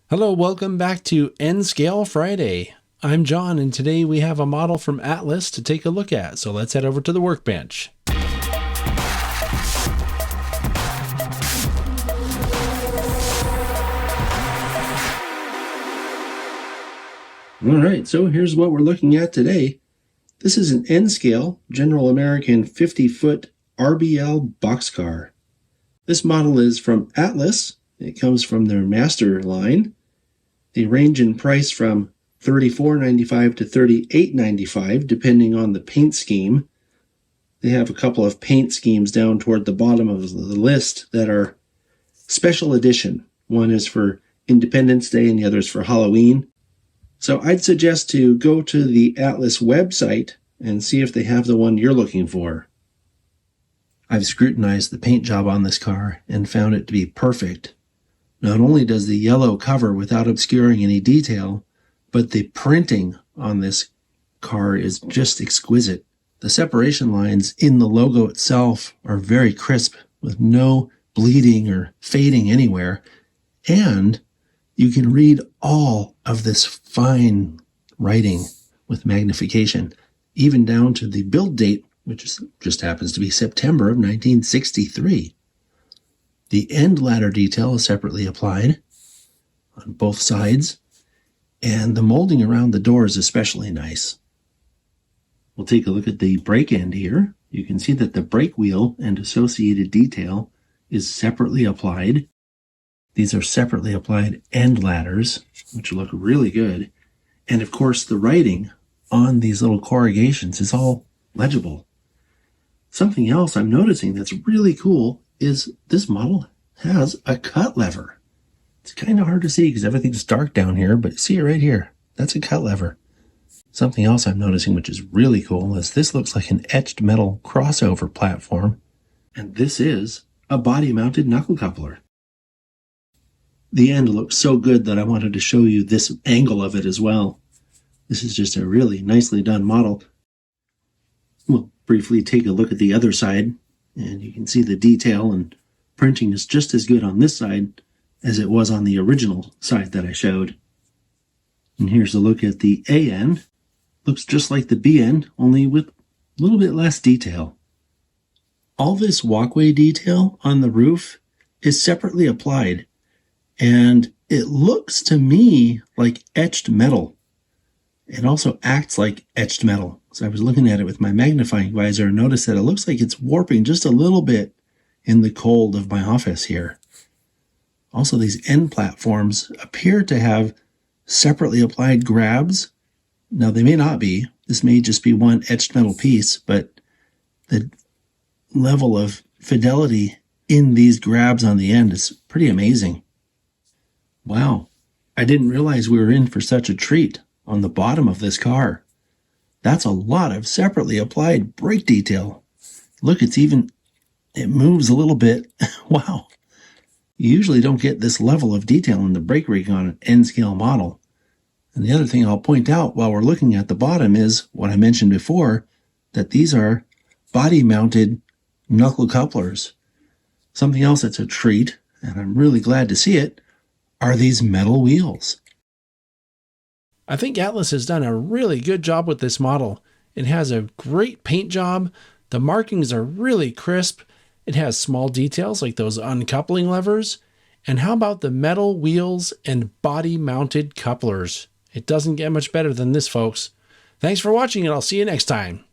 Hello, welcome back to N-Scale Friday. I'm John, and today we have a model from Atlas to take a look at, so let's head over to the workbench. Alright, so here's what we're looking at today. This is an N-Scale General American 50-foot RBL boxcar. This model is from Atlas. It comes from their master line. They range in price from $34.95 to $38.95, depending on the paint scheme. They have a couple of paint schemes down toward the bottom of the list that are special edition. One is for Independence Day and the other is for Halloween. So I'd suggest to go to the Atlas website and see if they have the one you're looking for. I've scrutinized the paint job on this car and found it to be perfect. Not only does the yellow cover without obscuring any detail, but the printing on this car is just exquisite. The separation lines in the logo itself are very crisp with no bleeding or fading anywhere, and you can read all of this fine writing with magnification, even down to the build date, which just happens to be September of 1963. The end ladder detail is separately applied on both sides, and the molding around the door is especially nice. We'll take a look at the brake end here. You can see that the brake wheel and associated detail is separately applied. These are separately applied end ladders, which look really good. And of course, the writing on these little corrugations is all legible. Something else I'm noticing that's really cool is this model has a cut lever. It's kind of hard to see because everything's dark down here, but see it right here. That's a cut lever. Something else I'm noticing which is really cool is this looks like an etched metal crossover platform, and this is a body-mounted knuckle coupler. The end looks so good that I wanted to show you this angle of it as well. This is just a really nicely done model. We'll briefly take a look at the other side, and you can see the detail and printing is just as good on this side as it was on the original side that I showed. And here's a look at the A end. Looks just like the B end, only with a little bit less detail. All this walkway detail on the roof is separately applied, and it looks to me like etched metal. It also acts like etched metal. So I was looking at it with my magnifying visor and noticed that it looks like it's warping just a little bit in the cold of my office here. Also, these end platforms appear to have separately applied grabs. Now, they may not be. This may just be one etched metal piece, but the level of fidelity in these grabs on the end is pretty amazing. Wow, I didn't realize we were in for such a treat on the bottom of this car. That's a lot of separately applied brake detail. Look, it moves a little bit. Wow. You usually don't get this level of detail in the brake rig on an N-scale model. And the other thing I'll point out while we're looking at the bottom is what I mentioned before, that these are body-mounted knuckle couplers. Something else that's a treat, and I'm really glad to see it, are these metal wheels. I think Atlas has done a really good job with this model. It has a great paint job. The markings are really crisp. It has small details like those uncoupling levers. And how about the metal wheels and body-mounted couplers? It doesn't get much better than this, folks. Thanks for watching, and I'll see you next time.